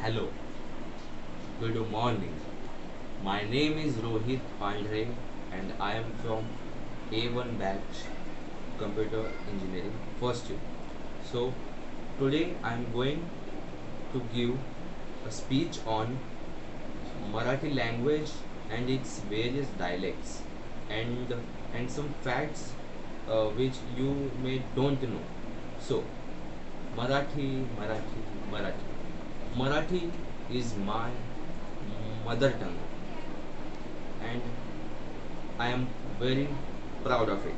Hello, good morning. My name is Rohit Pandre and I am from A1 batch Computer Engineering first year. So, today I am going to give a speech on Marathi language and its various dialects and some facts which you may don't know. So, Marathi. Marathi is my mother tongue and I am very proud of it.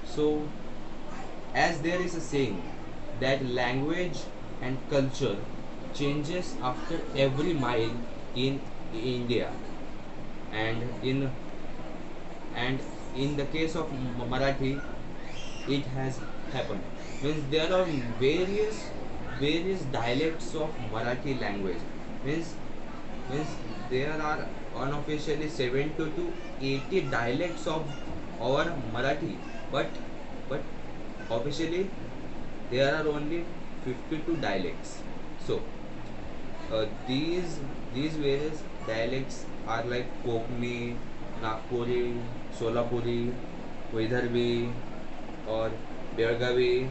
So, as there is a saying that language and culture changes after every mile in India, and in the case of Marathi, it has happened. Means there are various dialects of Marathi language. Means there are unofficially 70 to 80 dialects of our Marathi, but officially there are only 52 dialects. So these various dialects are like Kokni, Nagpuri, Solapuri, Vidarbhi, or Belgavi,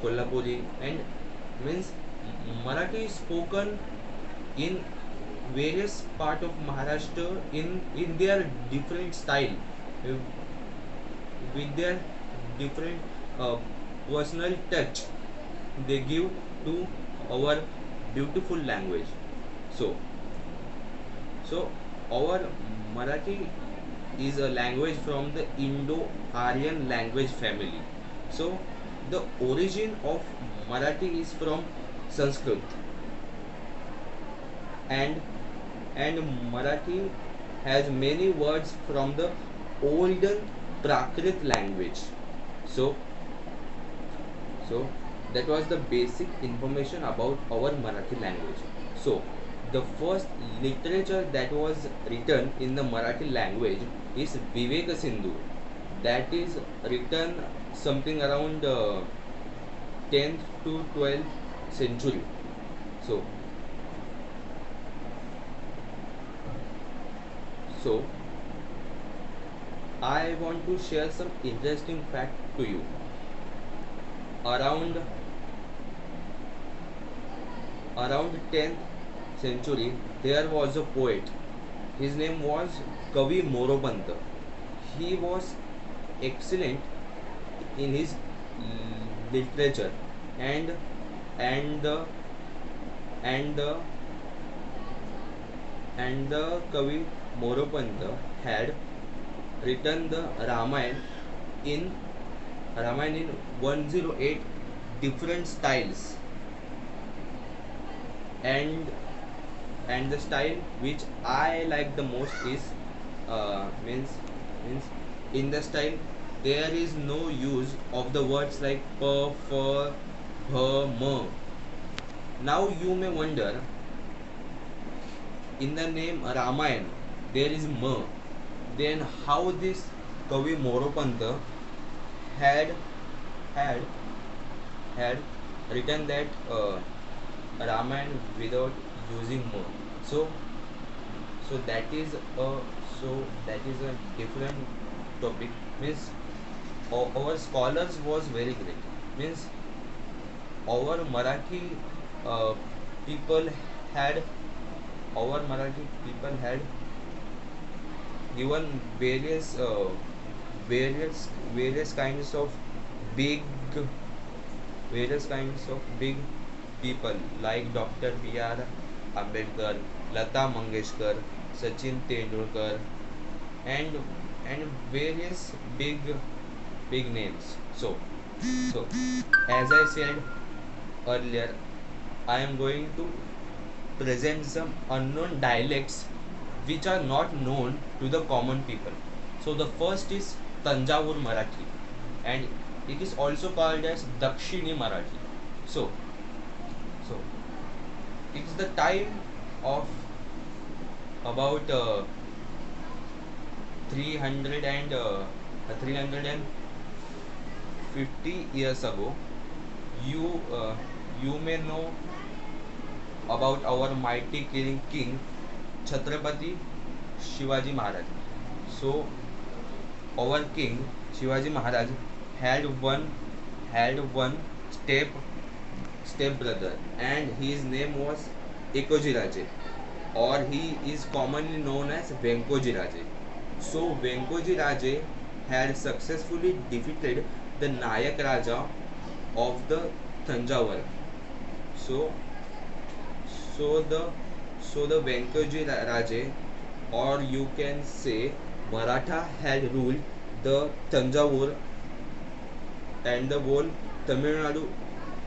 Kolhapuri, and means Marathi is spoken in various part of Maharashtra in their different style, uh, with their different uh, personal touch they give to our beautiful language. So so our Marathi is a language from the Indo-Aryan language family. So the origin of Marathi is from Sanskrit, and Marathi has many words from the olden Prakrit language. So so that was the basic information about our Marathi language. So the first literature that was written in the Marathi language is Vivek Sindhu. That is written something around 10th to 12th century. So so I want to share some interesting fact to you. Around 10th century, there was a poet. His name was Kavi Moropanta. He was excellent in his literature, and and the and the and the Kavi Moropanta had written the in Ramayana in 108 different styles, and the style which I like the most is means in the style there is no use of the words like p, f, bh, m. Now you may wonder, in the name Ramayan there is m, then how this Kavi Moropanta had had had written that Ramayana without using m. So so that is a that is a different topic. Means our scholars was very great. Means our Marathi uh, people had our Marathi people had given various kinds of big big people like Dr. B.R. Ambedkar, Lata Mangeshkar, Sachin Tendulkar, and various big names. So as I said earlier, I am going to present some unknown dialects which are not known to the common people. So the first is Tanjavur Marathi, and it is also called as Dakshini Marathi. So so it's the time of about 300 and 350 years ago. You you may know about our mighty king Chhatrapati Shivaji Maharaj. So our king Shivaji Maharaj had one had one step stepbrother, and his name was Ekoji Raje, or he is commonly known as Venkoji Raje. So Venkoji Raje had successfully defeated the Nayak Raja of the Tanjavur. So so the so the Venkoji Raje, or you can say Maratha, had ruled the Tanjavur and the whole Tamil Nadu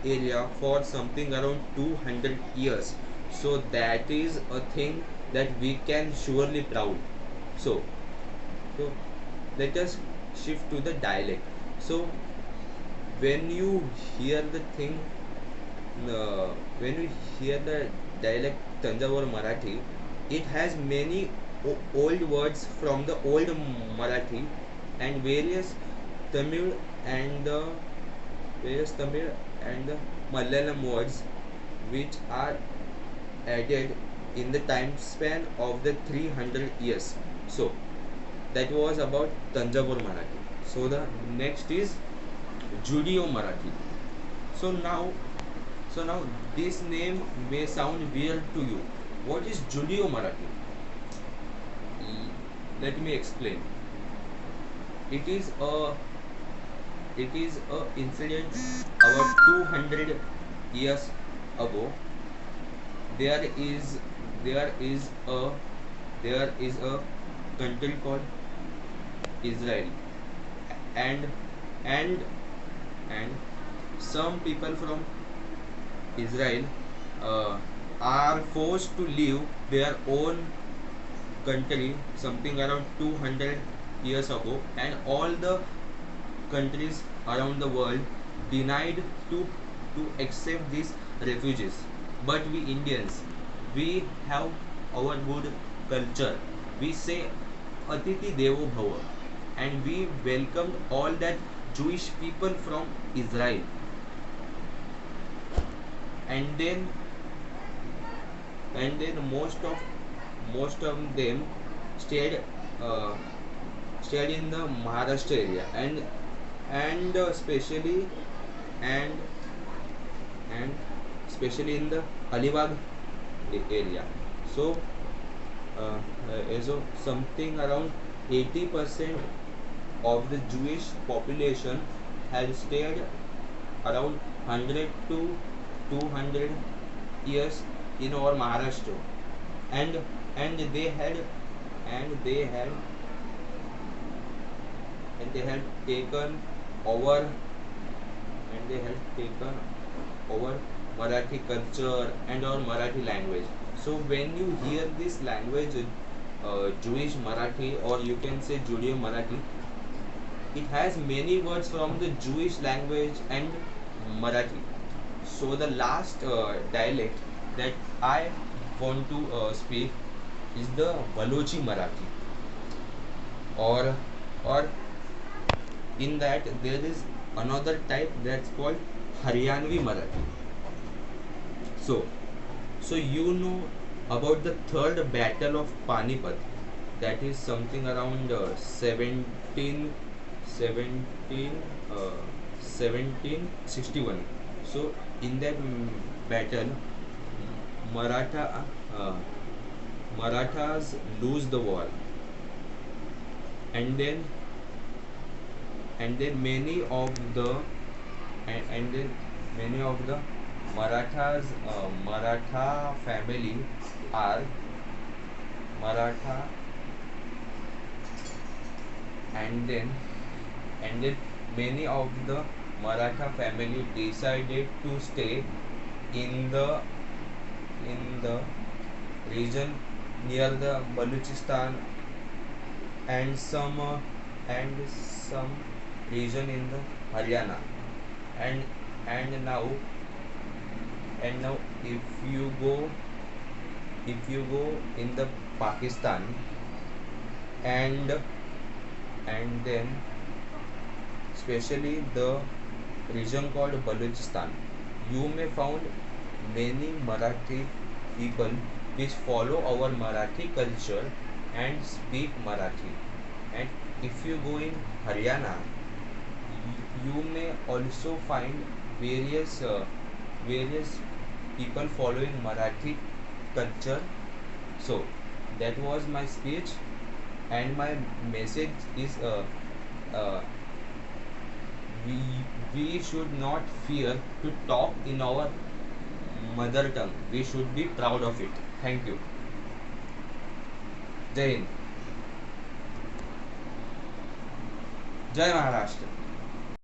area for something around 200 years. So that is a thing that we can surely proud. So, so let us shift to the dialect. So when you hear the thing, when you hear the dialect Tanjavur Marathi, it has many old words from the old Marathi and Tamil and the various Tamil and the Malayalam words which are added in the time span of the 300 years. So that was about Tanjavur Marathi. So the next is Judeo Marathi. So now, this name may sound weird to you. What is Judeo Marathi? Let me explain. It is a incident about 200 years ago. There is there is a there is a country called Israel, and and and some people from Israel uh, are forced to leave their own country something around 200 years ago, and all the countries around the world denied to accept these refugees. But we Indians, we have our good culture. We say Atiti Devo Bhava, and we welcomed all that Jewish people from Israel, and then most of them stayed uh, stayed in the Maharashtra area, and especially and and especially in the Alibag area. So so something around 80% of the Jewish population had stayed around 100 to 200 years in our Maharashtra, and and they had and they had and they had taken over and they had taken over Marathi culture and our Marathi language. So when you hear this language, Jewish Marathi, or you can say Judeo Marathi, it has many words from the Jewish language and Marathi. So the last dialect that I want to speak is the Balochi Marathi, or in that there is another type that's called Haryanvi Marathi. So, you know about the third battle of Panipat, that is something around 1761. So in that battle, Maratha uh, Marathas lose the war, and then many of the and then many of the Maratha family are Maratha, and then many of the Maratha family decided to stay in the region near the Baluchistan, and some region in the Haryana, and and now if you go in the Pakistan, and then especially the region called Balochistan, you may found many Marathi people which follow our Marathi culture and speak Marathi. And if you go in Haryana, you may also find various people following Marathi culture. So that was my speech, and my message is uh, we we should not fear to talk in our mother tongue. We should be proud of it. Thank you. Jai Hind. Jai Maharashtra.